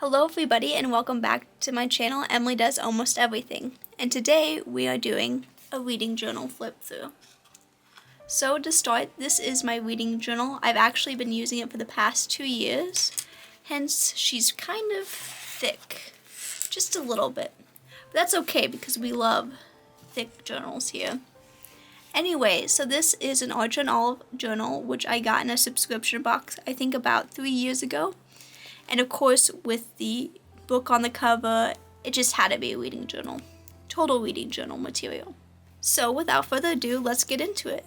Hello everybody and welcome back to my channel, Emily Does Almost Everything. And today we are doing a reading journal flip through. So to start, this is my reading journal. I've actually been using it for the past 2 years, hence she's kind of thick, just a little bit. But that's okay because we love thick journals here. Anyway, so this is an Archer and Olive journal, which I got in a subscription box I think about 3 years ago. And of course, with the book on the cover, it just had to be a reading journal. Total reading journal material. So without further ado, let's get into it.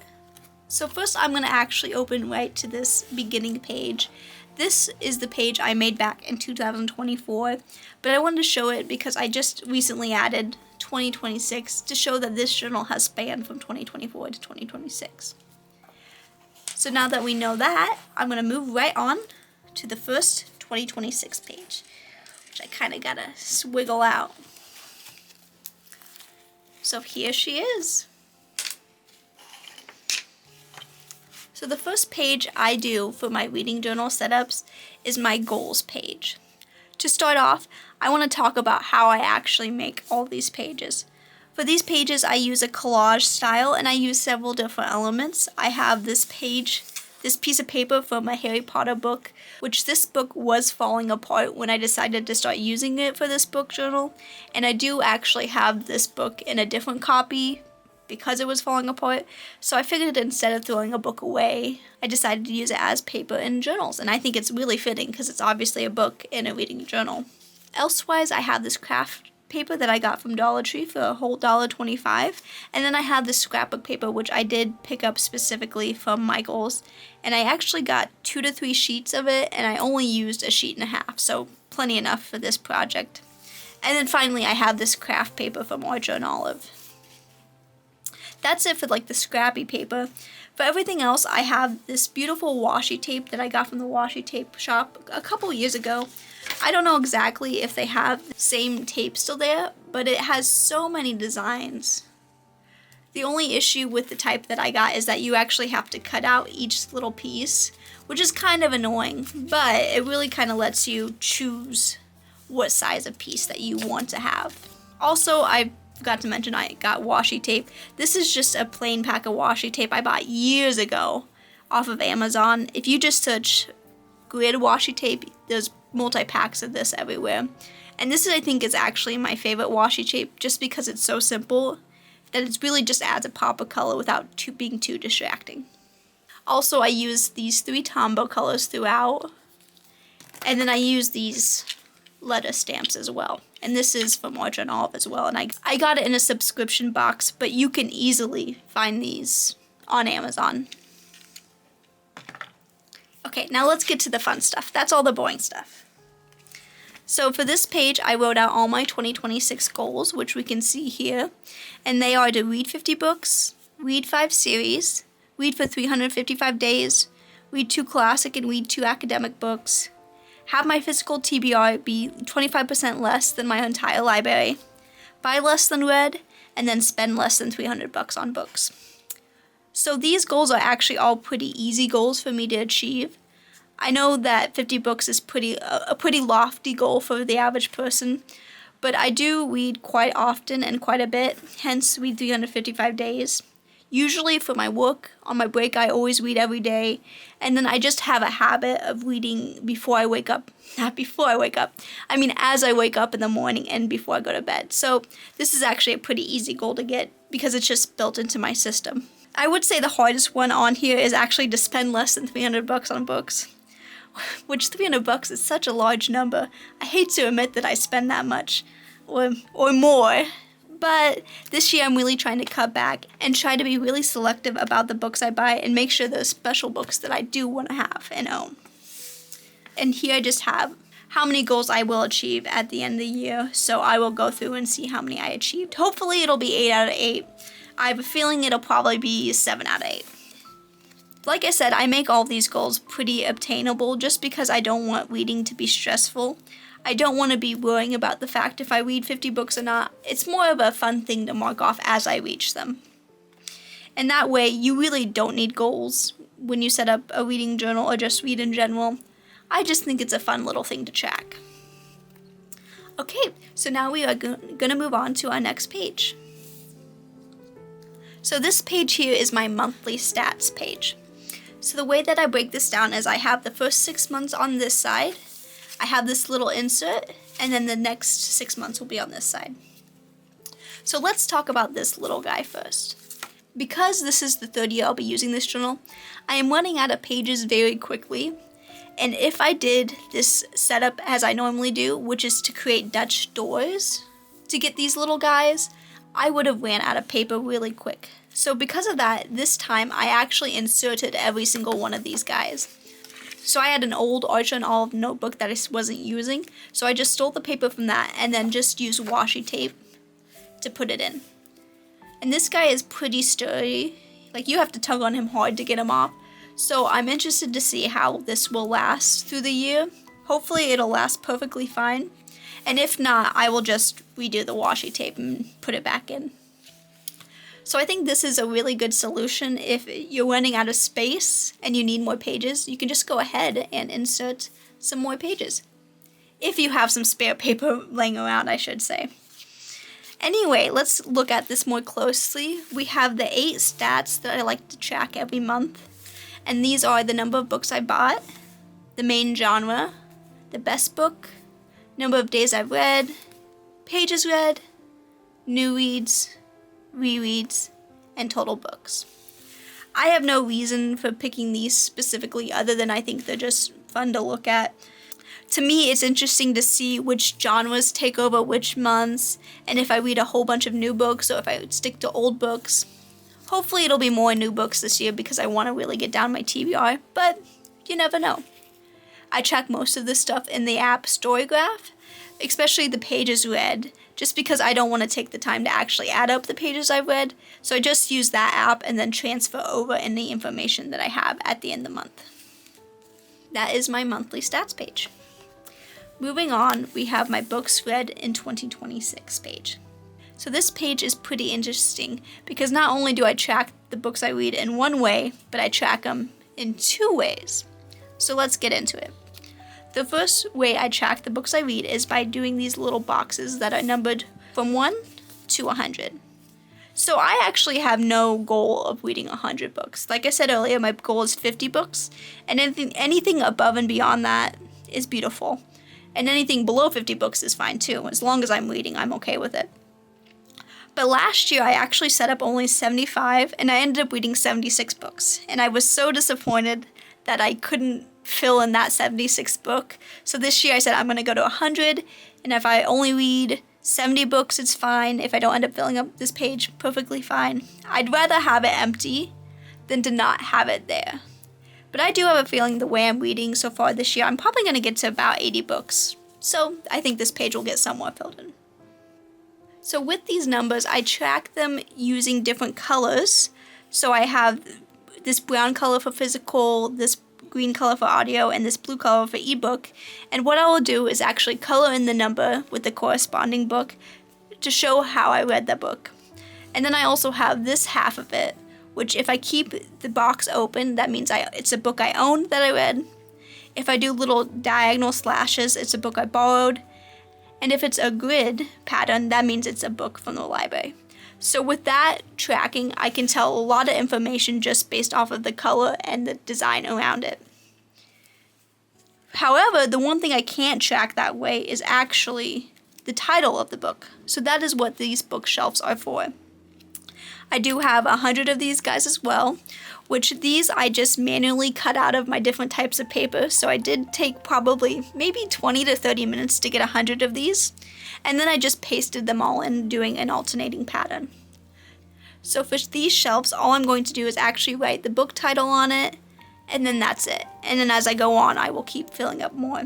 So first I'm going to actually open right to this beginning page. This is the page I made back in 2024, but I wanted to show it because I just recently added 2026 to show that this journal has spanned from 2024 to 2026. So now that we know that, I'm going to move right on to the first 2026 page, which I kind of gotta swiggle out. So here she is. So the first page I do for my reading journal setups is my goals page. To start off, I want to talk about how I actually make all these pages. For these pages, I use a collage style and I use several different elements. I have this piece of paper from a Harry Potter book, which this book was falling apart when I decided to start using it for this book journal. And I do actually have this book in a different copy because it was falling apart. So I figured instead of throwing a book away, I decided to use it as paper in journals. And I think it's really fitting because it's obviously a book in a reading journal. Elsewise, I have this craft paper that I got from Dollar Tree for a whole $1.25, and then I have this scrapbook paper which I did pick up specifically from Michaels, and I actually got 2 to 3 sheets of it, and I only used a sheet and a half, so plenty enough for this project. And then finally I have this craft paper from Archer and Olive. That's it for like the scrappy paper. For everything else, I have this beautiful washi tape that I got from the washi tape shop a couple years ago. I don't know exactly if they have the same tape still there, but it has so many designs. The only issue with the type that I got is that you actually have to cut out each little piece, which is kind of annoying, but it really kind of lets you choose what size of piece that you want to have. Also, I forgot to mention I got washi tape. This is just a plain pack of washi tape I bought years ago off of Amazon. If you just search grid washi tape, there's multi-packs of this everywhere. And this I think is actually my favorite washi tape just because it's so simple that it really just adds a pop of color without being too distracting. Also, I use these 3 Tombow colors throughout, and then I use these letter stamps as well. And this is from Archer and Olive as well, and I got it in a subscription box, but you can easily find these on Amazon. Okay, now let's get to the fun stuff. That's all the boring stuff. So for this page, I wrote out all my 2026 goals, which we can see here. And they are to read 50 books, read 5 series, read for 355 days, read 2 classic and read 2 academic books, have my physical TBR be 25% less than my entire library, buy less than read, and then spend less than $300 on books. So these goals are actually all pretty easy goals for me to achieve. I know that 50 books is a pretty lofty goal for the average person, but I do read quite often and quite a bit, hence read 355 days. Usually for my work, on my break, I always read every day, and then I just have a habit of reading before I wake up. Not before I wake up. I mean as I wake up in the morning and before I go to bed. So this is actually a pretty easy goal to get because it's just built into my system. I would say the hardest one on here is actually to spend less than $300 on books. Which $300 is such a large number. I hate to admit that I spend that much or more. But this year I'm really trying to cut back and try to be really selective about the books I buy and make sure those special books that I do want to have and own. And here I just have how many goals I will achieve at the end of the year. So I will go through and see how many I achieved. Hopefully it'll be 8 out of 8. I have a feeling it'll probably be 7 out of 8. Like I said, I make all of these goals pretty obtainable just because I don't want reading to be stressful. I don't want to be worrying about the fact if I read 50 books or not. It's more of a fun thing to mark off as I reach them. And that way, you really don't need goals when you set up a reading journal or just read in general. I just think it's a fun little thing to track. Okay, so now we are gonna move on to our next page. So this page here is my monthly stats page. So the way that I break this down is I have the first 6 months on this side, I have this little insert, and then the next 6 months will be on this side. So let's talk about this little guy first. Because this is the third year I'll be using this journal, I am running out of pages very quickly. And if I did this setup as I normally do, which is to create Dutch doors to get these little guys, I would have ran out of paper really quick. So because of that, this time I actually inserted every single one of these guys. So I had an old Archer and Olive notebook that I wasn't using, so I just stole the paper from that and then just used washi tape to put it in. And this guy is pretty sturdy, like you have to tug on him hard to get him off. So I'm interested to see how this will last through the year. Hopefully it'll last perfectly fine. And if not, I will just redo the washi tape and put it back in. So I think this is a really good solution. If you're running out of space and you need more pages, you can just go ahead and insert some more pages. If you have some spare paper laying around, I should say. Anyway, let's look at this more closely. We have the 8 stats that I like to track every month. And these are the number of books I bought, the main genre, the best book, number of days I've read, pages read, new reads, rereads, and total books. I have no reason for picking these specifically other than I think they're just fun to look at. To me, it's interesting to see which genres take over which months, and if I read a whole bunch of new books or if I stick to old books. Hopefully it'll be more new books this year because I want to really get down my TBR, but you never know. I track most of this stuff in the app Storygraph, especially the pages read, just because I don't want to take the time to actually add up the pages I've read, so I just use that app and then transfer over any information that I have at the end of the month. That is my monthly stats page. Moving on, we have my books read in 2026 page. So this page is pretty interesting because not only do I track the books I read in one way, but I track them in 2 ways. So let's get into it. The first way I track the books I read is by doing these little boxes that are numbered from 1 to 100. So I actually have no goal of reading 100 books. Like I said earlier, my goal is 50 books, and anything above and beyond that is beautiful. And anything below 50 books is fine too. As long as I'm reading, I'm okay with it. But last year I actually set up only 75 and I ended up reading 76 books. And I was so disappointed that I couldn't fill in that 76th book. So this year I said I'm going to go to 100, and if I only read 70 books, it's fine. If I don't end up filling up this page, perfectly fine. I'd rather have it empty than to not have it there. But I do have a feeling the way I'm reading so far this year, I'm probably going to get to about 80 books. So I think this page will get somewhat filled in. So with these numbers, I track them using different colors. So I have this brown color for physical, this green color for audio, and this blue color for ebook. And what I will do is actually color in the number with the corresponding book to show how I read the book. And then I also have this half of it, which if I keep the box open, that means it's a book I own that I read. If I do little diagonal slashes, it's a book I borrowed. And if it's a grid pattern, that means it's a book from the library. So with that tracking, I can tell a lot of information just based off of the color and the design around it. However, the one thing I can't track that way is actually the title of the book. So that is what these bookshelves are for. I do have 100 of these guys as well, which these I just manually cut out of my different types of paper. So I did take probably maybe 20 to 30 minutes to get 100 of these. And then I just pasted them all in doing an alternating pattern. So for these shelves, all I'm going to do is actually write the book title on it, and then that's it. And then as I go on, I will keep filling up more.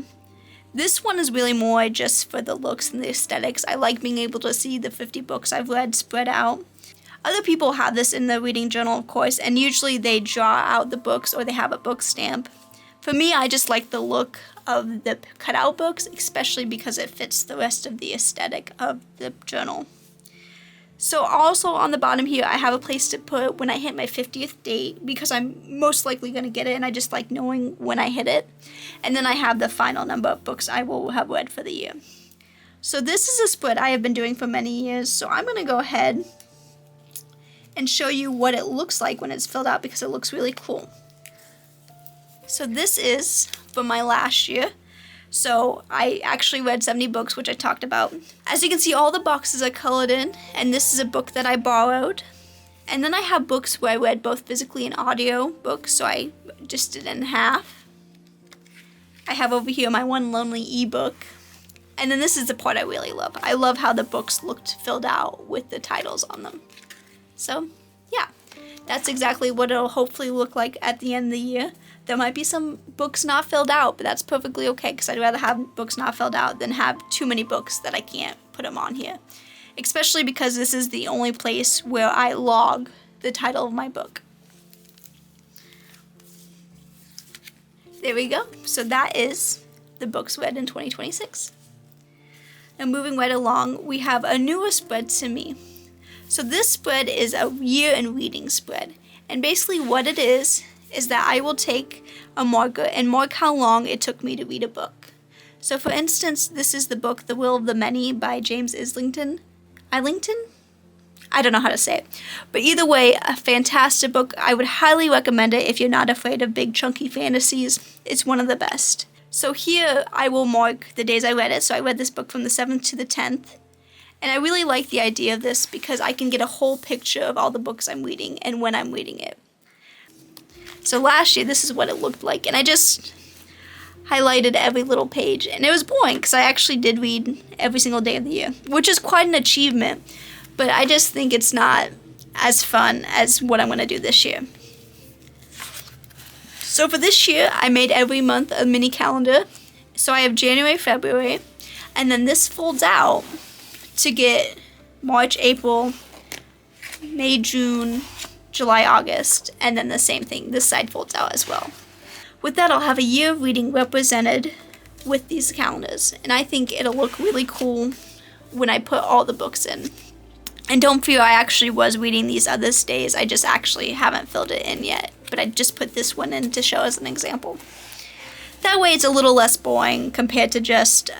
This one is really more just for the looks and the aesthetics. I like being able to see the 50 books I've read spread out. Other people have this in the reading journal, of course, and usually they draw out the books or they have a book stamp. For me, I just like the look of the cutout books, especially because it fits the rest of the aesthetic of the journal. So also on the bottom here, I have a place to put when I hit my 50th date, because I'm most likely going to get it, and I just like knowing when I hit it. And then I have the final number of books I will have read for the year. So this is a spread I have been doing for many years, so I'm going to go ahead and show you what it looks like when it's filled out because it looks really cool. So this is from my last year. So I actually read 70 books, which I talked about. As you can see, all the boxes are colored in, and this is a book that I borrowed. And then I have books where I read both physically and audio books, so I just did it in half. I have over here my One Lonely ebook. And then this is the part I really love. I love how the books looked filled out with the titles on them. So, yeah, that's exactly what it'll hopefully look like at the end of the year. There might be some books not filled out, but that's perfectly okay because I'd rather have books not filled out than have too many books that I can't put them on here. Especially because this is the only place where I log the title of my book. There we go. So that is the books read in 2026. And moving right along, we have a newer spread to me. So this spread is a year in reading spread. And basically what it is that I will take a marker and mark how long it took me to read a book. So for instance, this is the book The Will of the Many by James Islington. I don't know how to say it. But either way, a fantastic book. I would highly recommend it if you're not afraid of big chunky fantasies. It's one of the best. So here I will mark the days I read it. So I read this book from the 7th to the 10th. And I really like the idea of this because I can get a whole picture of all the books I'm reading and when I'm reading it. So last year, this is what it looked like. And I just highlighted every little page. And it was boring because I actually did read every single day of the year, which is quite an achievement. But I just think it's not as fun as what I'm going to do this year. So for this year, I made every month a mini calendar. So I have January, February, and then this folds out to get March, April, May, June, July, August, and then the same thing. This side folds out as well. With that, I'll have a year of reading represented with these calendars, and I think it'll look really cool when I put all the books in. And don't fear, I actually was reading these other days. I just actually haven't filled it in yet, but I just put this one in to show as an example. That way it's a little less boring compared to just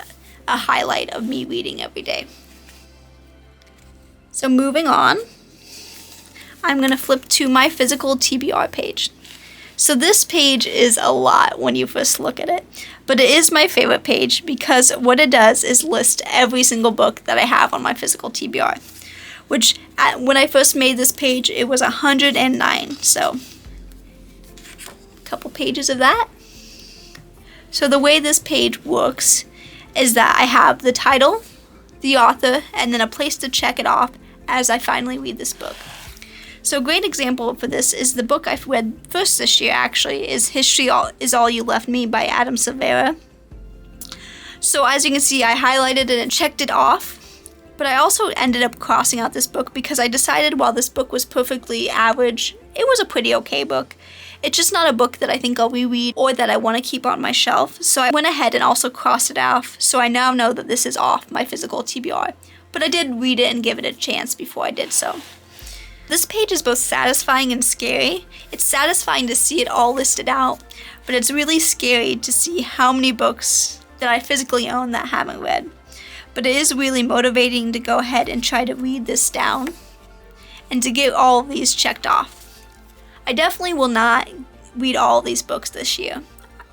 a highlight of me reading every day. So moving on, I'm going to flip to my physical TBR page. So this page is a lot when you first look at it, but it is my favorite page because what it does is list every single book that I have on my physical TBR, which when I first made this page, it was 109, so a couple pages of that. So the way this page works is that I have the title, the author, and then a place to check it off as I finally read this book. So a great example for this is the book I've read first this year, actually, is History Is All You Left Me by Adam Silvera. So as you can see, I highlighted it and checked it off, but I also ended up crossing out this book because I decided while this book was perfectly average, it was a pretty okay book. It's just not a book that I think I'll reread or that I want to keep on my shelf. So I went ahead and also crossed it off, so I now know that this is off my physical TBR. But I did read it and give it a chance before I did so. This page is both satisfying and scary. It's satisfying to see it all listed out, but it's really scary to see how many books that I physically own that I haven't read. But it is really motivating to go ahead and try to read this down and to get all of these checked off. I definitely will not read all of these books this year.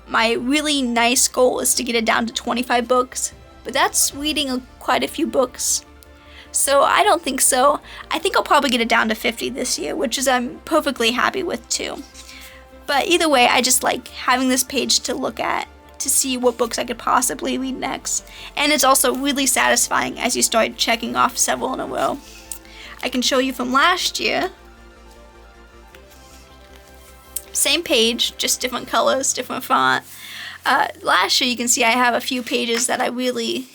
My really nice goal is to get it down to 25 books, but that's reading quite a few books. So I don't think so. I think I'll probably get it down to 50 this year, which is I'm perfectly happy with too. But either way, I just like having this page to look at to see what books I could possibly read next. And it's also really satisfying as you start checking off several in a row. I can show you from last year. Same page, just different colors, different font. Last year you can see I have a few pages that I really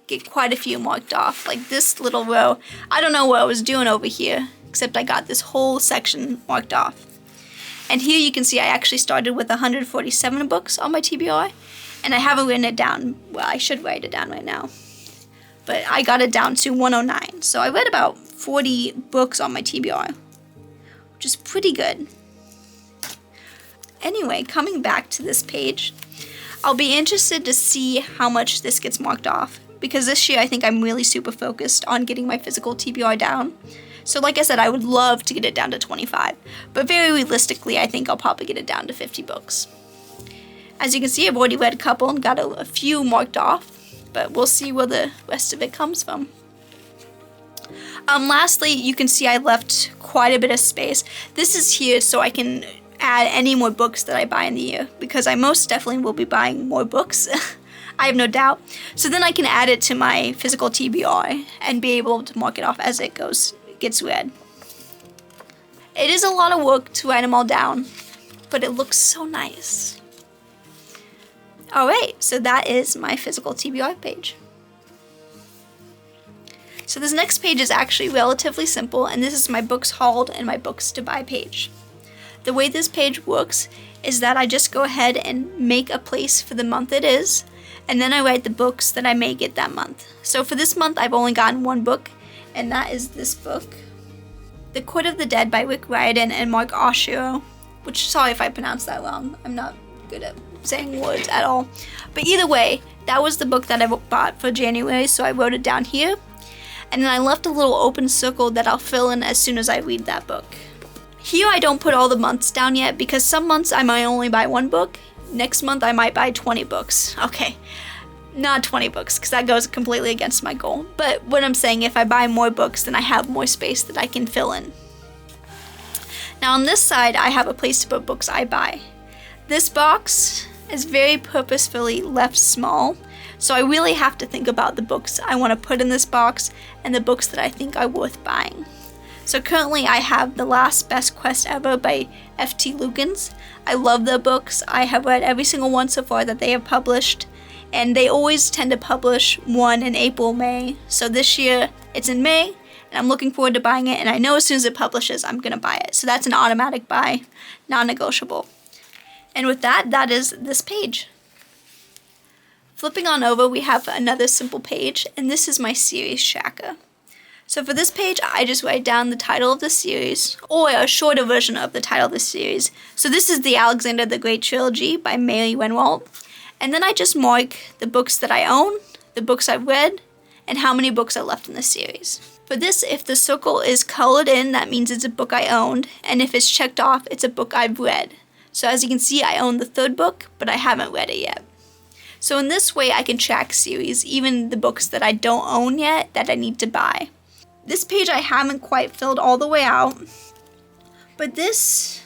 get quite a few marked off. Like this little row, I don't know what I was doing over here, except I got this whole section marked off. And here you can see I actually started with 147 books on my TBR, and I haven't written it down. Well, I should write it down right now. But I got it down to 109. So I read about 40 books on my TBR, which is pretty good. Anyway, coming back to this page, I'll be interested to see how much this gets marked off because this year I think I'm really super focused on getting my physical TBR down. So like I said, I would love to get it down to 25, but very realistically, I think I'll probably get it down to 50 books. As you can see, I've already read a couple and got a few marked off, but we'll see where the rest of it comes from. Lastly, you can see I left quite a bit of space. This is here so I can add any more books that I buy in the year, because I most definitely will be buying more books. I have no doubt. So then I can add it to my physical TBR and be able to mark it off as it gets read. It is a lot of work to write them all down, but it looks so nice. Alright, so that is my physical TBR page. So this next page is actually relatively simple, and this is my books hauled and my books to buy page. The way this page works is that I just go ahead and make a place for the month it is, and then I write the books that I may get that month. So for this month, I've only gotten one book, and that is this book, The Court of the Dead by Rick Riordan and Mark Oshiro, which, sorry if I pronounced that wrong, I'm not good at saying words at all. But either way, that was the book that I bought for January, so I wrote it down here, and then I left a little open circle that I'll fill in as soon as I read that book. Here I don't put all the months down yet, because some months I might only buy one book. Next month I might buy 20 books. Okay, not 20 books, because that goes completely against my goal. But what I'm saying, if I buy more books, then I have more space that I can fill in. Now on this side, I have a place to put books I buy. This box is very purposefully left small, so I really have to think about the books I want to put in this box and the books that I think are worth buying. So currently I have The Last Best Quest Ever by F.T. Lukens. I love their books. I have read every single one so far that they have published, and they always tend to publish one in April, May. So this year it's in May, and I'm looking forward to buying it, and I know as soon as it publishes I'm going to buy it. So that's an automatic buy, non-negotiable. And with that, that is this page. Flipping on over, we have another simple page, and this is my series tracker. So for this page, I just write down the title of the series, or a shorter version of the title of the series. So this is the Alexander the Great Trilogy by Mary Winwalt. And then I just mark the books that I own, the books I've read, and how many books are left in the series. For this, if the circle is colored in, that means it's a book I owned, and if it's checked off, it's a book I've read. So as you can see, I own the third book, but I haven't read it yet. So in this way, I can track series, even the books that I don't own yet that I need to buy. This page I haven't quite filled all the way out, but this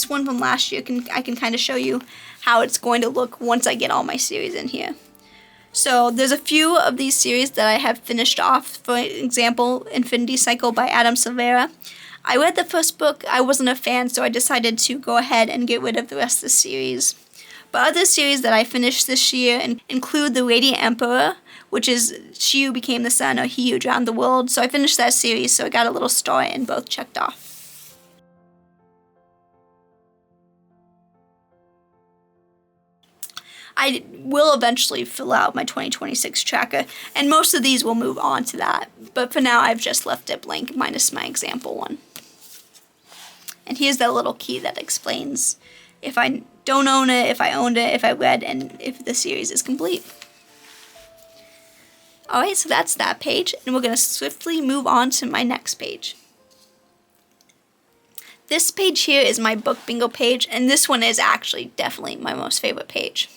one from last year, I can kind of show you how it's going to look once I get all my series in here. So there's a few of these series that I have finished off. For example, Infinity Cycle by Adam Silvera. I read the first book, I wasn't a fan, so I decided to go ahead and get rid of the rest of the series. But other series that I finished this year include The Radiant Emperor, which is She Who Became the Sun, or He Who Drowned the World. So I finished that series, so I got a little star and both checked off. I will eventually fill out my 2026 tracker, and most of these will move on to that. But for now, I've just left it blank, minus my example one. And here's that little key that explains if I don't own it, if I owned it, if I read, and if the series is complete. Alright, so that's that page, and we're going to swiftly move on to my next page. This page here is my book bingo page, and this one is actually definitely my most favorite page.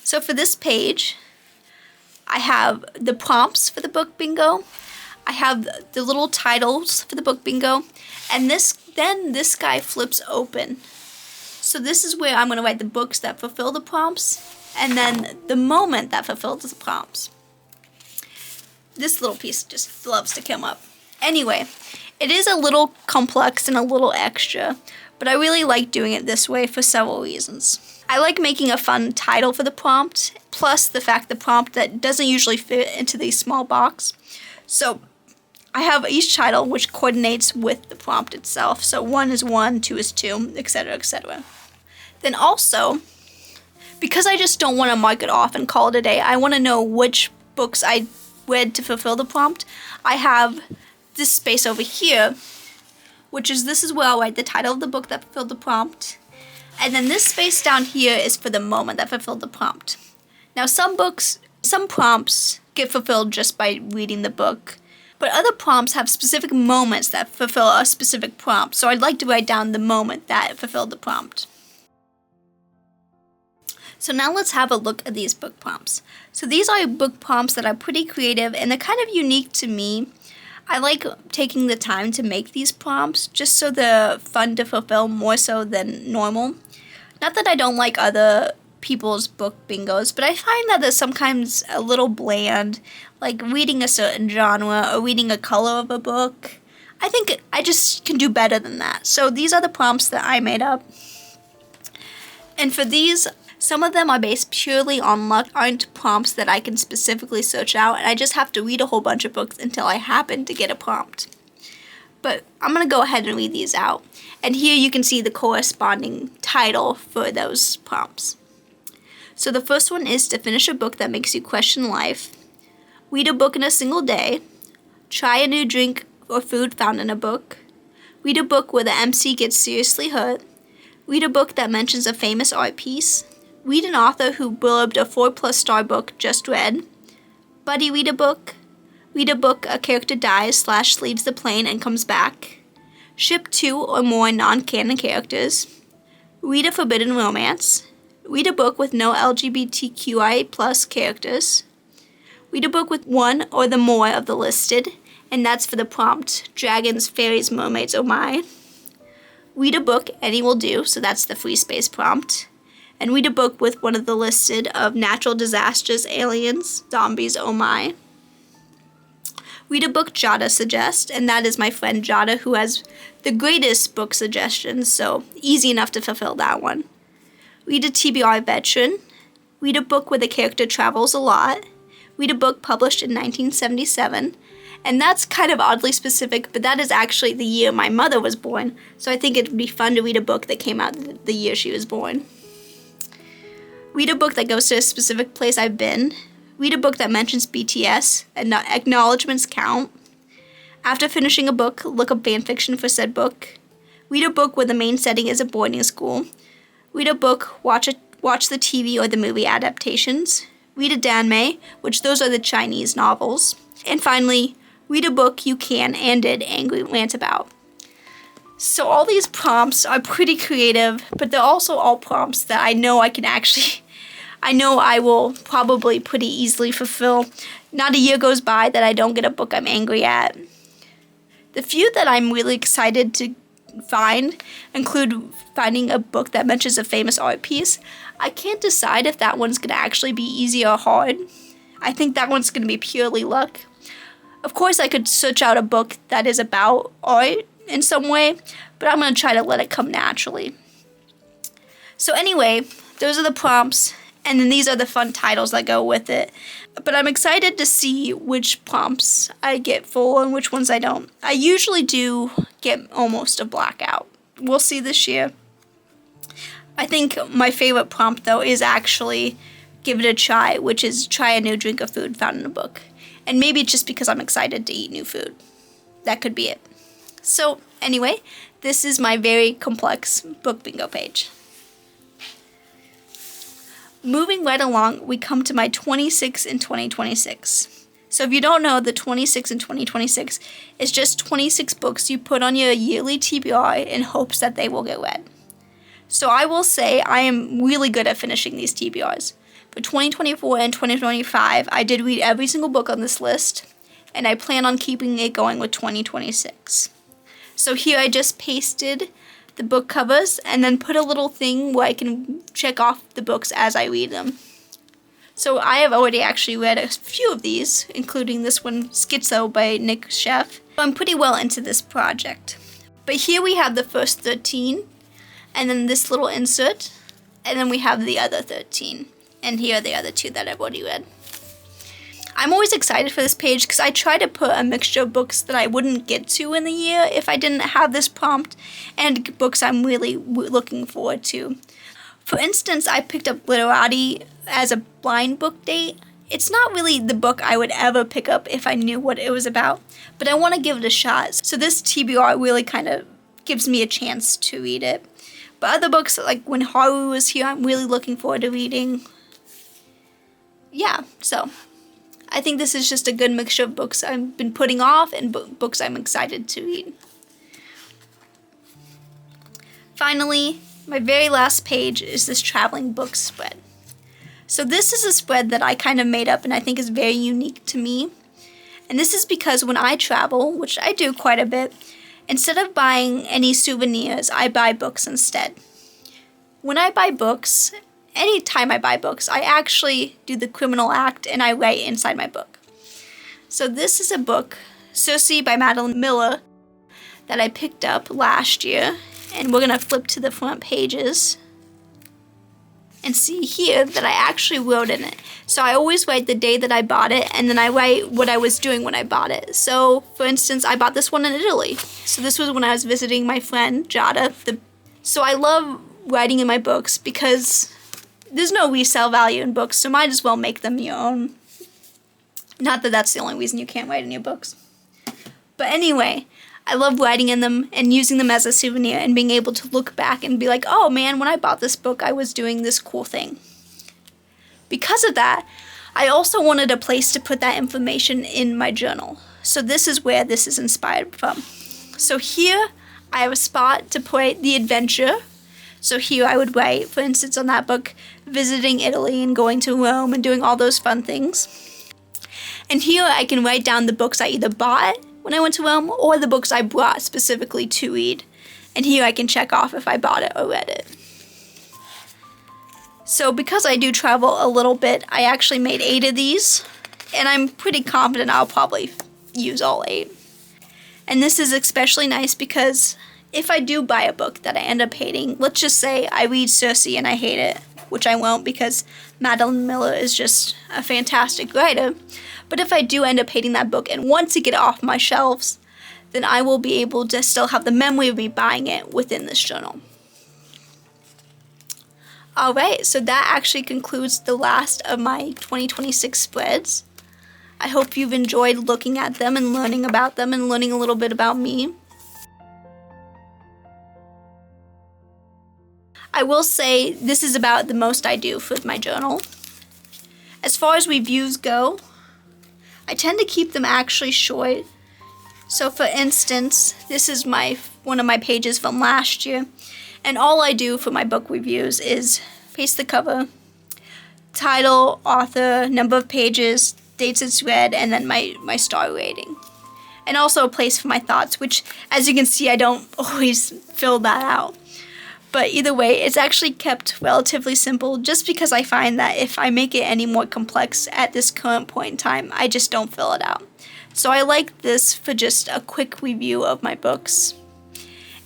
So for this page, I have the prompts for the book bingo, I have the little titles for the book bingo, and then this guy flips open. So this is where I'm going to write the books that fulfill the prompts, and then the moment that fulfills the prompts. This little piece just loves to come up. Anyway, it is a little complex and a little extra, but I really like doing it this way for several reasons. I like making a fun title for the prompt, plus the fact the prompt that doesn't usually fit into these small box. So I have each title which coordinates with the prompt itself. So 1 is 1, 2 is 2, etc., etc. Then also, because I just don't want to mark it off and call it a day, I want to know which books I read to fulfill the prompt. I have this space over here, this is where I'll write the title of the book that fulfilled the prompt. And then this space down here is for the moment that fulfilled the prompt. Now some books Some prompts get fulfilled just by reading the book, but other prompts have specific moments that fulfill a specific prompt, so I'd like to write down the moment that fulfilled the prompt. So now let's have a look at these book prompts. So these are book prompts that are pretty creative and they're kind of unique to me. I like taking the time to make these prompts just so they're fun to fulfill more so than normal. Not that I don't like other people's book bingos, but I find that they're sometimes a little bland, like reading a certain genre or reading a color of a book. I think I just can do better than that. So these are the prompts that I made up. And for these, some of them are based purely on luck, aren't prompts that I can specifically search out, and I just have to read a whole bunch of books until I happen to get a prompt. But I'm going to go ahead and read these out. And here you can see the corresponding title for those prompts. So the first one is to finish a book that makes you question life, read a book in a single day, try a new drink or food found in a book, read a book where the MC gets seriously hurt, read a book that mentions a famous art piece, read an author who blurbed a 4+ star book just read, buddy read a book a character dies / leaves the plane and comes back, ship 2 or more non-canon characters, read a forbidden romance, read a book with no LGBTQI+ characters, read a book with one or the more of the listed, and that's for the prompt, dragons, fairies, mermaids, oh my. Read a book, any will do, so that's the free space prompt. And read a book with one of the listed of natural disasters, aliens, zombies, oh my. Read a book Jada suggests, and that is my friend Jada who has the greatest book suggestions, so easy enough to fulfill that one. Read a TBR veteran. Read a book where the character travels a lot. Read a book published in 1977. And that's kind of oddly specific, but that is actually the year my mother was born, so I think it would be fun to read a book that came out the year she was born. Read a book that goes to a specific place I've been. Read a book that mentions BTS, and acknowledgements count. After finishing a book, look up fanfiction for said book. Read a book where the main setting is a boarding school. Read a book, watch the TV or the movie adaptations. Read a danmei, which those are the Chinese novels. And finally, read a book you can and did angry rant about. So all these prompts are pretty creative, but they're also all prompts that I know I will probably pretty easily fulfill. Not a year goes by that I don't get a book I'm angry at. The few that I'm really excited to find include finding a book that mentions a famous art piece. I can't decide if that one's going to actually be easy or hard. I think that one's going to be purely luck. Of course, I could search out a book that is about art in some way, but I'm going to try to let it come naturally. So anyway, those are the prompts, and then these are the fun titles that go with it. But I'm excited to see which prompts I get full and which ones I don't. I usually do get almost a blackout. We'll see this year. I think my favorite prompt, though, is actually give it a try, which is try a new drink of food found in a book. And maybe it's just because I'm excited to eat new food. That could be it. So anyway, this is my very complex book bingo page. Moving right along, we come to my 26 in 2026. So if you don't know, the 26 in 2026 is just 26 books you put on your yearly TBR in hopes that they will get read. So I will say I am really good at finishing these TBRs. For 2024 and 2025, I did read every single book on this list, and I plan on keeping it going with 2026. So here I just pasted the book covers and then put a little thing where I can check off the books as I read them. So I have already actually read a few of these, including this one, Schizo by Nick Sheff. I'm pretty well into this project. But here we have the first 13, and then this little insert, and then we have the other 13. And here are the other 2 that I've already read. I'm always excited for this page because I try to put a mixture of books that I wouldn't get to in the year if I didn't have this prompt, and books I'm really looking forward to. For instance, I picked up Literati as a blind book date. It's not really the book I would ever pick up if I knew what it was about, but I want to give it a shot. So this TBR really kind of gives me a chance to read it. But other books, like When Haru Was Here, I'm really looking forward to reading. yeah, so I think this is just a good mixture of books I've been putting off and books I'm excited to read. Finally, my very last page is this traveling book spread. So this is a spread that I kind of made up and I think is very unique to me. And this is because when I travel, which I do quite a bit, instead of buying any souvenirs, I buy books instead. When I buy books, anytime I buy books, I actually do the criminal act and I write inside my book. So this is a book, Circe by Madeline Miller, that I picked up last year. And we're going to flip to the front pages and see here that I actually wrote in it. So I always write the day that I bought it, and then I write what I was doing when I bought it. So, for instance, I bought this one in Italy. So this was when I was visiting my friend, Giada. So I love writing in my books because there's no resale value in books, so might as well make them your own. Not that that's the only reason you can't write in your books. But anyway, I love writing in them and using them as a souvenir and being able to look back and be like, oh man, when I bought this book, I was doing this cool thing. Because of that, I also wanted a place to put that information in my journal. So this is where this is inspired from. So here, I have a spot to put the adventure. So here I would write, for instance, on that book, visiting Italy and going to Rome and doing all those fun things. And here I can write down the books I either bought when I went to Rome or the books I brought specifically to read. And here I can check off if I bought it or read it. So because I do travel a little bit, I actually made 8 of these. And I'm pretty confident I'll probably use all 8. And this is especially nice because if I do buy a book that I end up hating, let's just say I read Circe and I hate it, which I won't because Madeline Miller is just a fantastic writer. But if I do end up hating that book and want to get it off my shelves, then I will be able to still have the memory of me buying it within this journal. Alright, so that actually concludes the last of my 2026 spreads. I hope you've enjoyed looking at them and learning about them and learning a little bit about me. I will say this is about the most I do for my journal. As far as reviews go, I tend to keep them actually short. So for instance, this is one of my pages from last year. And all I do for my book reviews is paste the cover, title, author, number of pages, dates it's read, and then my star rating. And also a place for my thoughts, which as you can see I don't always fill that out. But either way, it's actually kept relatively simple just because I find that if I make it any more complex at this current point in time, I just don't fill it out. So I like this for just a quick review of my books.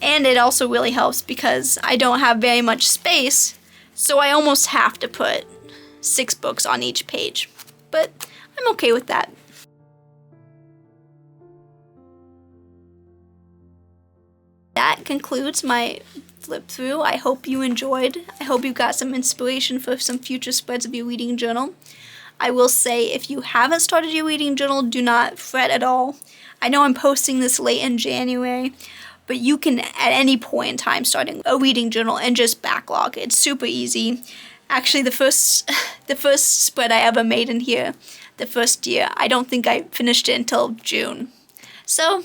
And it also really helps because I don't have very much space, so I almost have to put 6 books on each page. But I'm okay with that. That concludes my flip through. I hope you enjoyed. I hope you got some inspiration for some future spreads of your reading journal. I will say if you haven't started your reading journal, do not fret at all. I know I'm posting this late in January, but you can at any point in time starting a reading journal and just backlog. It's super easy. Actually, the first spread I ever made in here, the first year, I don't think I finished it until June. So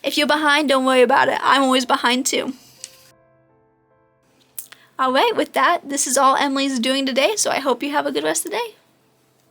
if you're behind, don't worry about it. I'm always behind too. Alright, with that, this is all Emily's doing today, so I hope you have a good rest of the day.